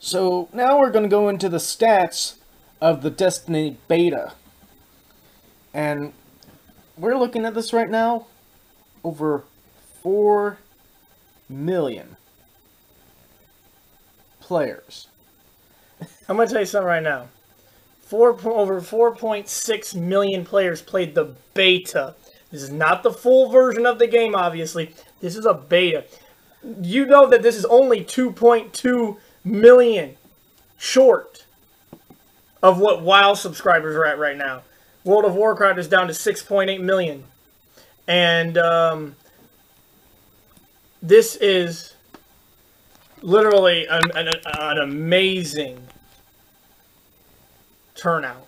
So now we're going to go into the stats of the Destiny beta. And we're looking at this right now. Over 4 million players. I'm going to tell you something right now. Over 4.6 million players played the beta. This is not the full version of the game, obviously. This is a beta. You know that this is only 2.2 million short of what WoW subscribers are at right now. World of Warcraft is down to 6.8 million. And this is literally an amazing turnout.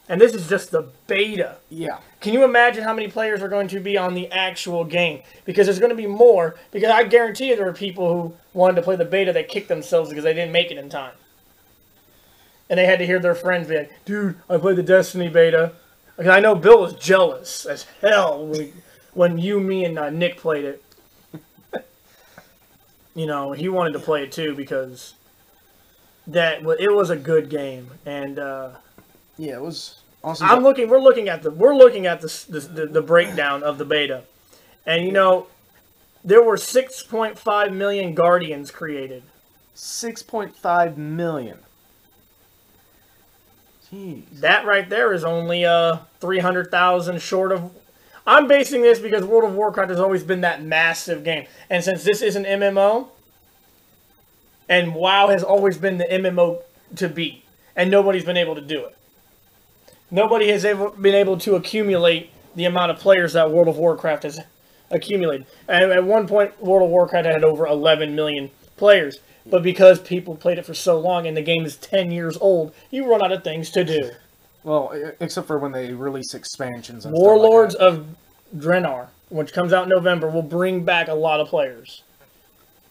And this is just the beta. Yeah. Can you imagine how many players are going to be on the actual game? Because there's going to be more. Because I guarantee you there are people who wanted to play the beta that kicked themselves because they didn't make it in time. And they had to hear their friends be like, dude, I played the Destiny beta. Because I know Bill was jealous as hell when you, me, and Nick played it. You know, he wanted to play it too because it was a good game. And yeah, it was awesome. We're looking at the breakdown of the beta, and you know, there were 6.5 million Guardians created. 6.5 million. Jeez. That right there is only 300,000 short of. I'm basing this because World of Warcraft has always been that massive game, and since this is an MMO, and WoW has always been the MMO to beat, and nobody's been able to do it. Nobody has been able to accumulate the amount of players that World of Warcraft has accumulated. And at one point, World of Warcraft had over 11 million players. But because people played it for so long and the game is 10 years old, you run out of things to do. Well, except for when they release expansions and Warlords stuff like of Draenor, which comes out in November, will bring back a lot of players.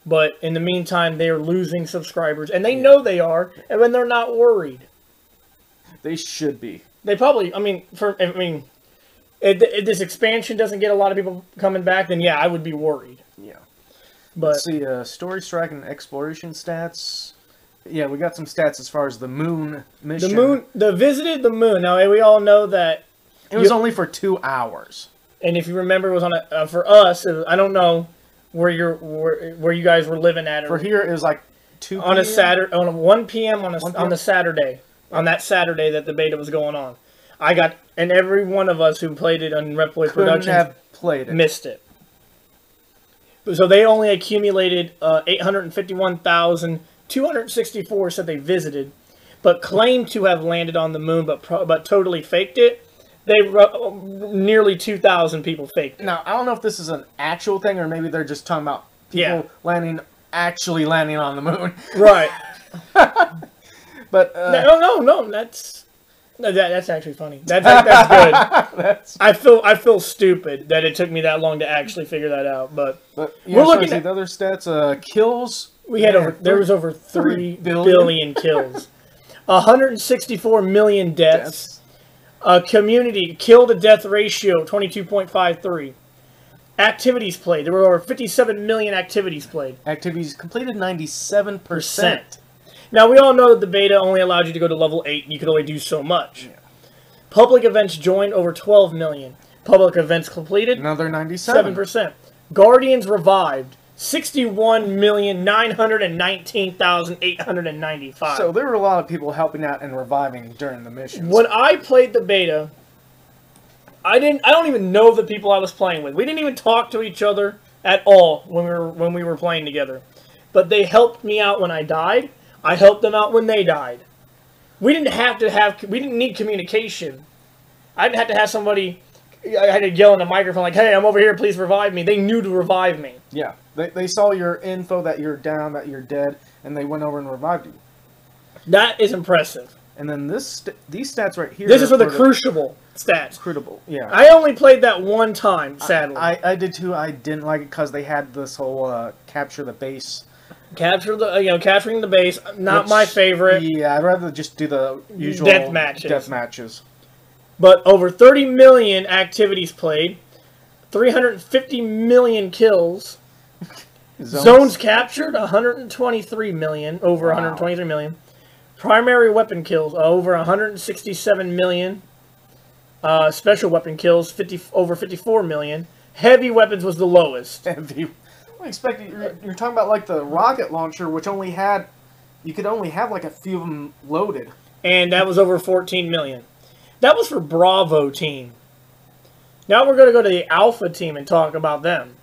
But in the meantime, they are losing subscribers. And they know they are, and when they're not worried. They should be. They probably, if this expansion doesn't get a lot of people coming back, then yeah, I would be worried. Yeah. But let's see, story strike and exploration stats. Yeah, we got some stats as far as the moon mission. Visited the moon. Now, we all know that it was only for 2 hours. And if you remember, it was on for us, I don't know where you guys were living at. For here, it was like 2 p.m. On a Saturday, on 1 p.m. on the Saturday. On that Saturday that the beta was going on. And every one of us who played it on Reploid Productions missed it. So they only accumulated 851,264 said they visited, but claimed to have landed on the moon, but totally faked it. Nearly 2,000 people faked it. Now, I don't know if this is an actual thing or maybe they're just talking about people actually landing on the moon. Right. But no, that's actually funny. That's good. I feel stupid that it took me that long to actually figure that out. But we're looking at the other stats. Kills. There was over 3 billion kills. 164 million deaths. Community kill to death ratio 22.53. Activities played. There were over 57 million activities played. Activities completed 97%. Now, we all know that the beta only allowed you to go to level 8, and you could only do so much. Yeah. Public events joined over 12 million. Public events completed another 97%. Guardians revived 61,919,895. So there were a lot of people helping out and reviving during the missions. When I played the beta, I don't even know the people I was playing with. We didn't even talk to each other at all when we were playing together. But they helped me out when I died. I helped them out when they died. We didn't need communication. I didn't have to have somebody, I had to yell in the microphone like, hey, I'm over here, please revive me. They knew to revive me. Yeah, they saw your info that you're down, that you're dead, and they went over and revived you. That is impressive. And then these stats right here. This is for the Crucible stats. Crucible, yeah. I only played that one time, sadly. I did too. I didn't like it because they had this whole capture the base. Capturing the base, not my favorite. Yeah, I'd rather just do the usual death matches. But over 30 million activities played, 350 million kills, Zones captured, 123 million, over 123 million. Primary weapon kills, over 167 million. Special weapon kills, over 54 million. Heavy weapons was the lowest. Heavy. I expect you're talking about like the rocket launcher, which only had, you could only have like a few of them loaded. And that was over 14 million. That was for Bravo team. Now we're going to go to the Alpha team and talk about them.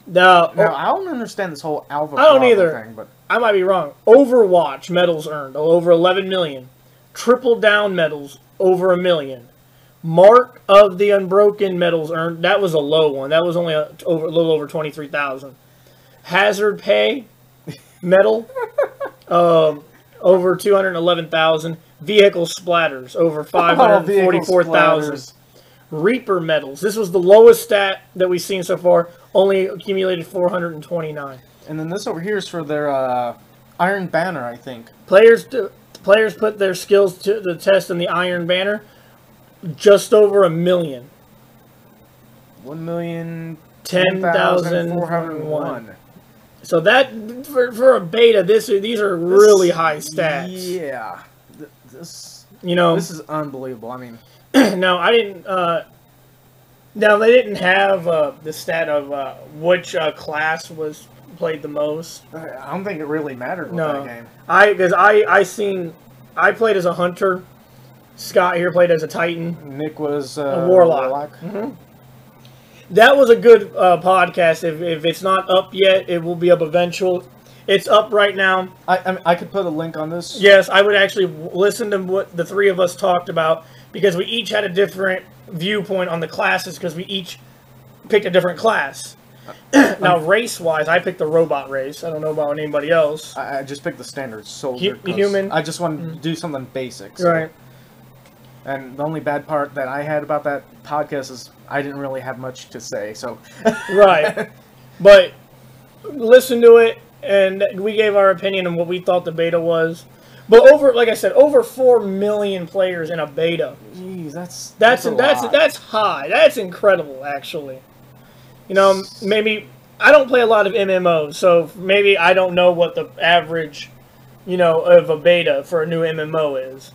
Now, I don't understand this whole Alpha I don't either. thing, but I might be wrong. Overwatch medals earned, over 11 million. Triple Down medals, over 1 million. Mark of the Unbroken medals earned, that was a low one. That was only a little over 23,000. Hazard Pay medal, over 211,000. Vehicle Splatters, over 544,000. Reaper medals. This was the lowest stat that we've seen so far. Only accumulated 429. And then this over here is for their Iron Banner, I think. Players put their skills to the test in the Iron Banner. Just over 1 million. 1,010,401. So that for a beta, these are really high stats. Yeah, this is unbelievable. I mean. No, I didn't. Now they didn't have the stat of which class was played the most. I don't think it really mattered with that game. I played as a hunter. Scott here played as a Titan. Nick was a Warlock. Mm-hmm. That was a good podcast. If it's not up yet, it will be up eventually. It's up right now. I could put a link on this. Yes, I would actually listen to what the three of us talked about, because we each had a different viewpoint on the classes, because we each picked a different class. Now, race-wise, I picked the robot race. I don't know about anybody else. I just picked the standard soldier. Human. I just wanted to do something basic. So. Right. And the only bad part that I had about that podcast is I didn't really have much to say. So. Right. But listen to it, and we gave our opinion on what we thought the beta was. But like I said, over 4 million players in a beta. Jeez, that's high. That's incredible, actually. Maybe I don't play a lot of MMOs, so maybe I don't know what the average, of a beta for a new MMO is.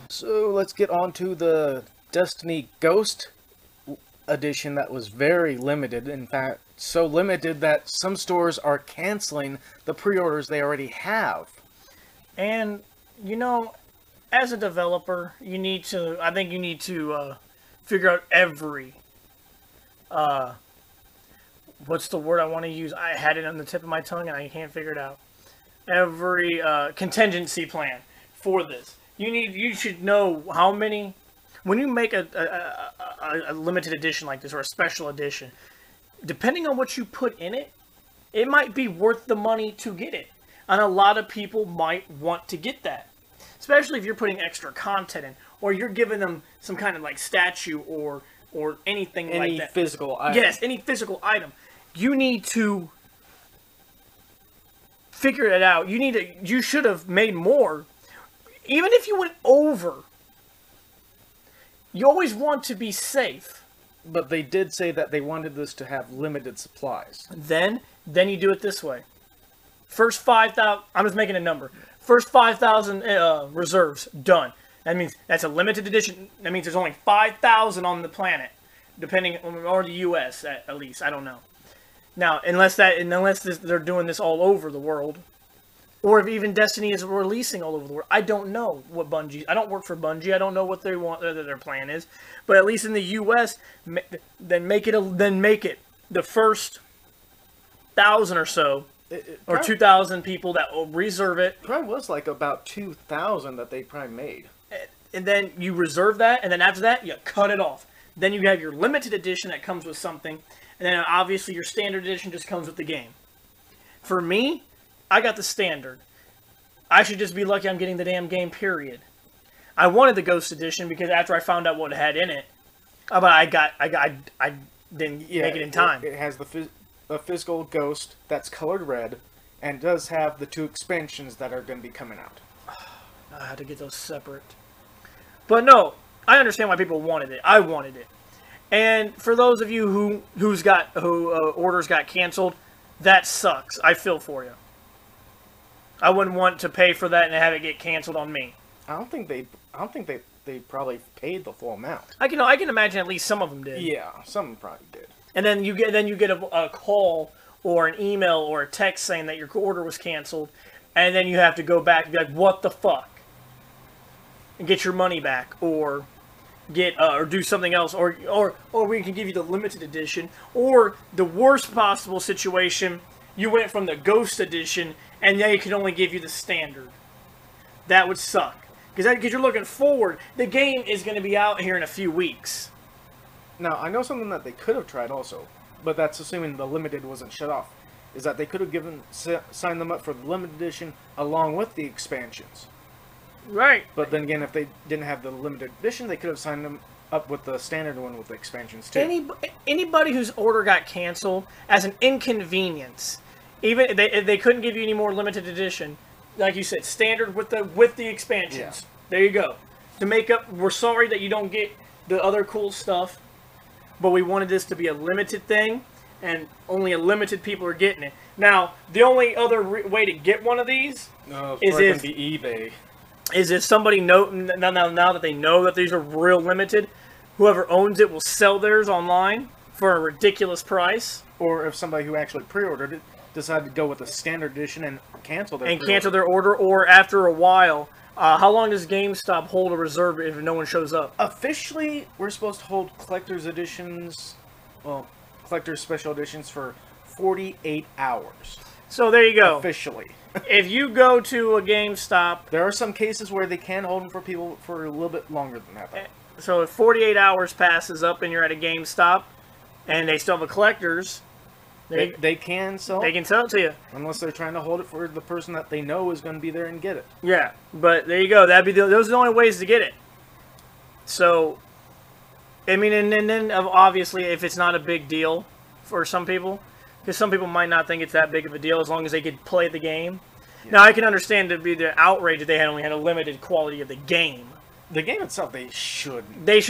So let's get on to the Destiny Ghost edition that was very limited. In fact, so limited that some stores are canceling the pre-orders they already have. And, as a developer, I think you need to figure out every, what's the word I want to use? I had it on the tip of my tongue and I can't figure it out. Every contingency plan for this. You should know how many, when you make a limited edition like this, or a special edition, depending on what you put in it, it might be worth the money to get it. And a lot of people might want to get that. Especially if you're putting extra content in, or you're giving them some kind of like statue or anything like that. Any physical item. Yes, any physical item. You need to figure it out. You should have made more. Even if you went over, you always want to be safe. But they did say that they wanted this to have limited supplies. Then you do it this way. First 5,000, I'm just making a number. First 5,000 reserves, done. That means that's a limited edition. That means there's only 5,000 on the planet, depending on, or the U.S. at least. I don't know. Now, unless they're doing this all over the world, or if even Destiny is releasing all over the world, I don't know what Bungie. I don't work for Bungie. I don't know what they want. Their plan is. But at least in the U.S., then make it the first 1,000 or so. Or 2,000 people that will reserve it. Probably was like about 2,000 that they probably made. And then you reserve that, and then after that, you cut it off. Then you have your limited edition that comes with something, and then obviously your standard edition just comes with the game. For me, I got the standard. I should just be lucky I'm getting the damn game, period. I wanted the Ghost edition because after I found out what it had in it, but I didn't make it in time. It has a physical Ghost that's colored red, and does have the 2 expansions that are going to be coming out. I had to get those separate. But no, I understand why people wanted it. I wanted it. And for those of you whose orders got canceled, that sucks. I feel for you. I wouldn't want to pay for that and have it get canceled on me. I don't think they probably paid the full amount. I can imagine at least some of them did. Yeah, some probably did. And then you get a call or an email or a text saying that your order was canceled, and then you have to go back and be like, "What the fuck?" and get your money back, or get or do something else, or we can give you the limited edition, or the worst possible situation, you went from the Ghost edition and now you can only give you the standard. That would suck because you're looking forward. The game is going to be out here in a few weeks. Now I know something that they could have tried also, but that's assuming the limited wasn't shut off. Is that they could have signed them up for the limited edition along with the expansions. Right. But then again, if they didn't have the limited edition, they could have signed them up with the standard one with the expansions too. Anybody whose order got canceled as an inconvenience, even they couldn't give you any more limited edition, like you said, standard with the expansions. Yeah. There you go. To make up, we're sorry that you don't get the other cool stuff, but we wanted this to be a limited thing, and only a limited people are getting it. Now, the only other way to get one of these is if eBay. Is if somebody now that they know that these are real limited, whoever owns it will sell theirs online for a ridiculous price. Or if somebody who actually pre-ordered it decided to go with the standard edition and cancel their order, or after a while. How long does GameStop hold a reserve if no one shows up? Officially, we're supposed to hold collector's editions, collector's special editions for 48 hours. So there you go. Officially. If you go to a GameStop... There are some cases where they can hold them for people for a little bit longer than that, though. So if 48 hours passes up and you're at a GameStop, and they still have a collector's... They can sell it. They can sell it to you. Unless they're trying to hold it for the person that they know is going to be there and get it. Yeah, but there you go. Those are the only ways to get it. So, I mean, and then obviously, if it's not a big deal for some people, because some people might not think it's that big of a deal as long as they could play the game. Yeah. Now, I can understand to be the outrage that they had only had a limited quality of the game. The game itself, they should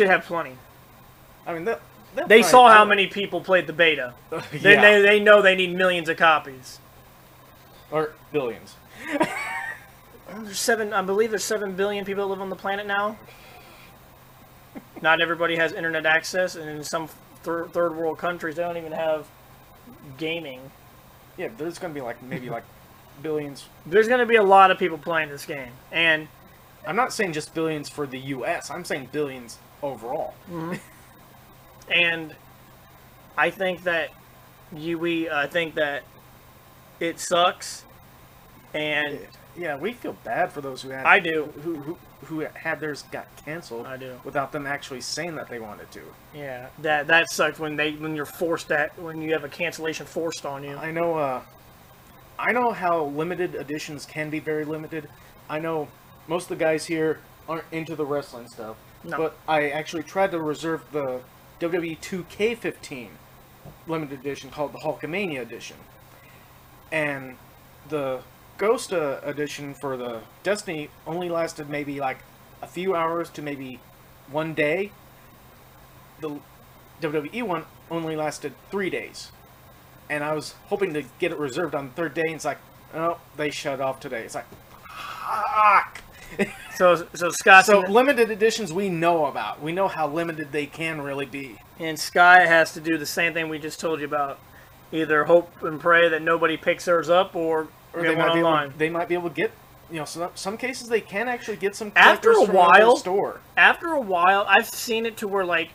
have plenty. I mean, they saw how many people played the beta. Yeah. They know they need millions of copies. Or billions. I believe there's 7 billion people that live on the planet now. Not everybody has internet access, and in some third world countries, they don't even have gaming. Yeah, there's going to be maybe billions. There's going to be a lot of people playing this game, and I'm not saying just billions for the U.S. I'm saying billions overall. Mm-hmm. And I think that I think that it sucks, and yeah, we feel bad for those who had. I do. Who had theirs got canceled. I do. Without them actually saying that they wanted to. Yeah, that sucks when you're forced when you have a cancellation forced on you. I know how limited editions can be very limited. I know most of the guys here aren't into the wrestling stuff, but I actually tried to reserve the WWE 2K15 limited edition called the Hulkamania edition, and the Ghost edition for the Destiny only lasted maybe a few hours to maybe one day. The WWE one only lasted 3 days, and I was hoping to get it reserved on the third day, and it's like, oh, they shut off today. It's like, fuck. So Scott. So limited editions we know about. We know how limited they can really be. And Sky has to do the same thing we just told you about. Either hope and pray that nobody picks theirs up, or get one online. They might be able to get, some cases they can actually get some after a while. Store. After a while, I've seen it to where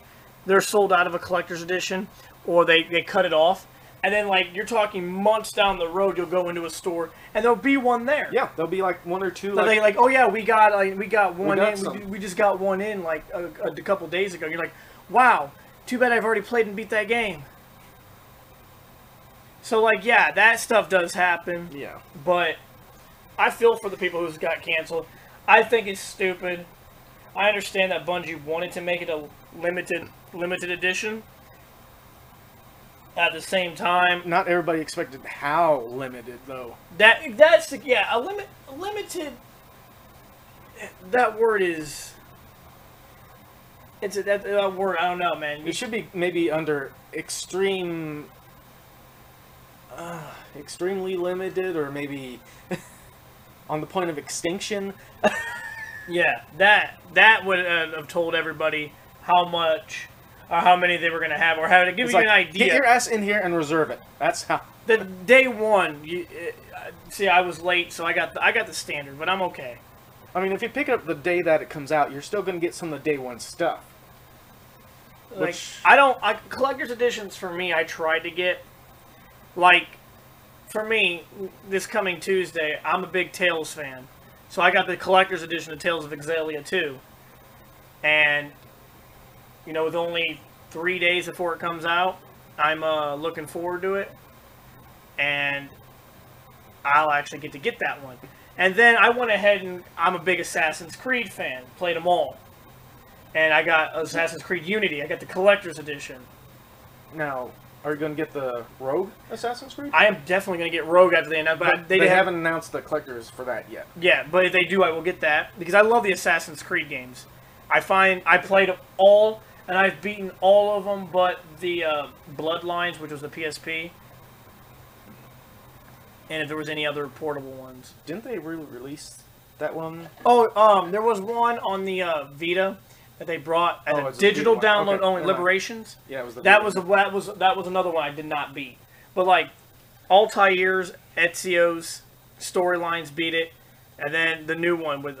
they're sold out of a collector's edition, or they cut it off. And then, you're talking months down the road, you'll go into a store, and there'll be one there. Yeah, there'll be, one or two. So oh, yeah, we got one in. We just got one in, a couple days ago. You're like, wow, too bad I've already played and beat that game. So, yeah, that stuff does happen. Yeah. But I feel for the people who's got canceled. I think it's stupid. I understand that Bungie wanted to make it a limited edition. At the same time, not everybody expected how limited though. That's a limited. That word is. That word. I don't know, man. It should be maybe under extreme. extremely limited, or maybe on the point of extinction. Yeah, that would have told everybody how much or how many they were going to have, or how to give It's you like, an idea. Get your ass in here and reserve it. That's how. The day one, see, I was late, so I got the standard, but I'm okay. I mean, if you pick it up the day that it comes out, you're still going to get some of the day one stuff. Like, collector's editions for me, I tried to get, like, for me, this coming Tuesday, I'm a big Tales fan. So I got the collector's edition of Tales of Exalia 2. And, you know, with only 3 days before it comes out, I'm looking forward to it. And I'll actually get to get that one. And then I went ahead and I'm a big Assassin's Creed fan. Played them all. And I got Assassin's Creed Unity. I got the collector's edition. Now, are you going to get the Rogue Assassin's Creed? I am definitely going to get Rogue after they announce, but they haven't announced the collectors for that yet. Yeah, but if they do, I will get that because I love the Assassin's Creed games. I played them all, and I've beaten all of them, but the Bloodlines, which was the PSP, and if there was any other portable ones. Didn't they release that one? Oh, there was one on the Vita that they brought as a digital download only, Liberations. Yeah, it was the that was another one I did not beat. But like Altair's, Ezio's storylines beat it, and then the new one with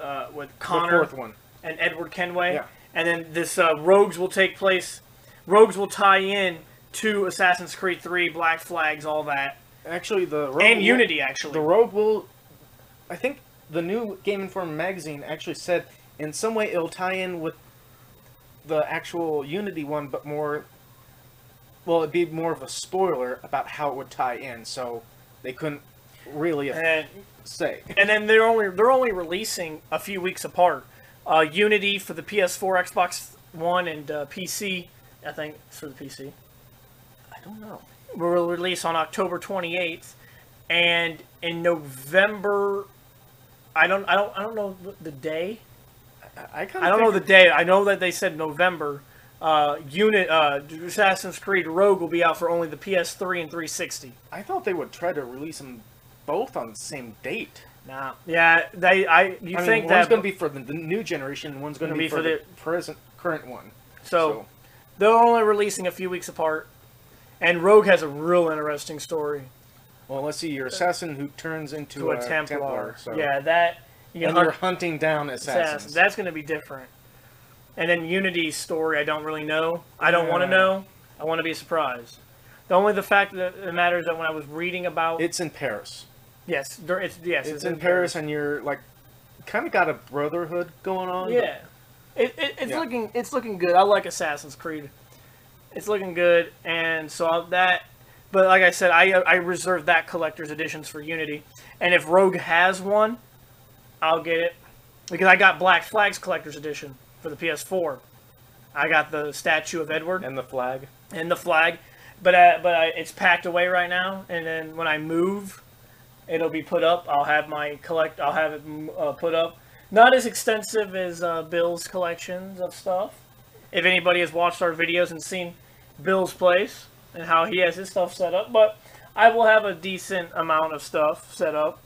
Connor, the fourth one, and Edward Kenway. Yeah. And then this Rogues will take place. Rogues will tie in to Assassin's Creed 3, Black Flags, all that. Actually, the Rogue and Unity actually. The Rogue will, I think, the new Game Informer magazine actually said in some way it'll tie in with the actual Unity one, but more, well, it'd be more of a spoiler about how it would tie in, so they couldn't really say. And then they're only releasing a few weeks apart. Unity for the PS4, Xbox One, and PC. I think it's for the PC. I don't know. Will release on October 28th, and in November. I don't know the day. I don't know the day. I know that they said November. Assassin's Creed Rogue will be out for only the PS3 and 360. I thought they would try to release them both on the same date. Nah. Yeah, I think one's that going to be for the new generation, and one's going to be for the current one. So they're only releasing a few weeks apart, and Rogue has a real interesting story. Well, let's see. You're assassin who turns into a Templar. So. Yeah, that. You're hunting down assassins. That's going to be different. And then Unity's story, I don't really know. I don't want to know. I want to be surprised. The fact that it matters that when I was reading about... It's in Paris. Yes. It's in Paris, and you're, like, kind of got a brotherhood going on. Yeah. It's looking good. I like Assassin's Creed. It's looking good, and so that... But like I said, I reserved that collector's editions for Unity. And if Rogue has one... I'll get it because I got Black Flag's collector's edition for the PS4. I got the statue of Edward and the flag, but it's packed away right now. And then when I move, it'll be put up. I'll have it put up. Not as extensive as Bill's collections of stuff. If anybody has watched our videos and seen Bill's place and how he has his stuff set up, but I will have a decent amount of stuff set up.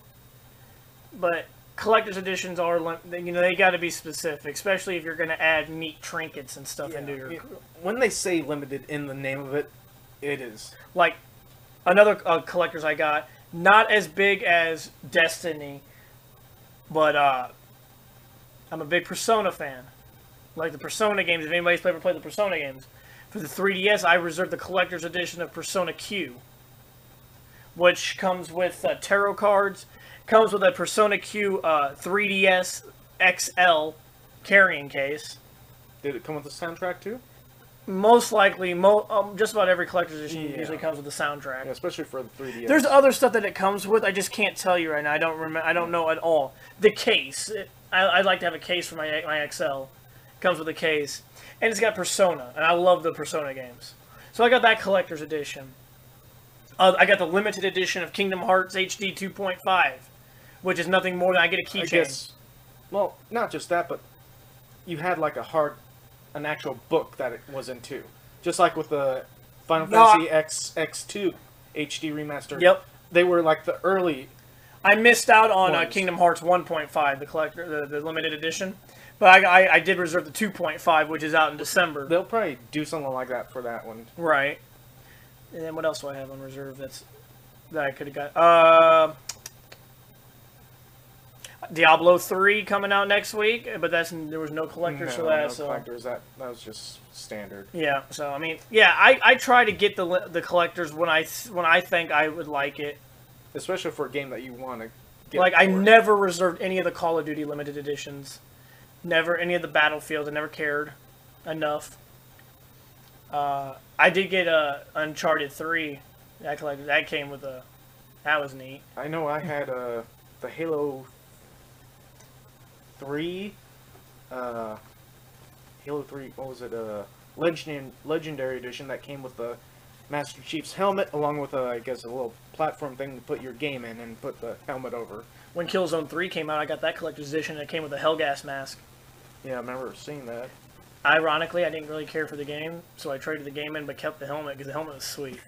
But collector's editions are, they got to be specific, especially if you're going to add neat trinkets and stuff into your... When they say limited in the name of it, it is. Like, another collector's I got, not as big as Destiny, but I'm a big Persona fan. Like the Persona games, if anybody's ever played the Persona games. For the 3DS, I reserved the collector's edition of Persona Q, which comes with tarot cards. Comes with a Persona Q 3DS XL carrying case. Did it come with the soundtrack too? Most likely, just about every collector's edition usually comes with the soundtrack. Yeah, especially for the 3DS. There's other stuff that it comes with. I just can't tell you right now. I don't remember. I don't know at all. The case. I'd like to have a case for my XL. It comes with a case, and it's got Persona, and I love the Persona games. So I got that collector's edition. I got the limited edition of Kingdom Hearts HD 2.5. Which is nothing more than I get a keychain. Well, not just that, but you had like an actual book that it was in too. Just like with the Final Fantasy X2. HD remaster. Yep. They were like the early. I missed out on Ones. Kingdom Hearts 1.5, the collector, the limited edition, but I did reserve the 2.5, which is out in December. They'll probably do something like that for that one. Right. And then what else do I have on reserve that I could have got? Diablo 3 coming out next week, but there was no collectors for that. No so collectors. That was just standard. yeah. So I mean, yeah, I try to get the collectors when I think I would like it. Especially for a game that you want to get. Like, I never reserved any of the Call of Duty limited editions. Never any of the Battlefields. I never cared enough. I did get Uncharted 3. That came with a... That was neat. I know I had the Halo 3... Halo 3, what was it? Legendary Edition that came with the Master Chief's helmet, along with, I guess, a little platform thing to put your game in and put the helmet over. When Killzone 3 came out, I got that collector's edition, and it came with a Hellgas mask. Yeah, I remember seeing that. Ironically, I didn't really care for the game, so I traded the game in but kept the helmet, because the helmet was sweet.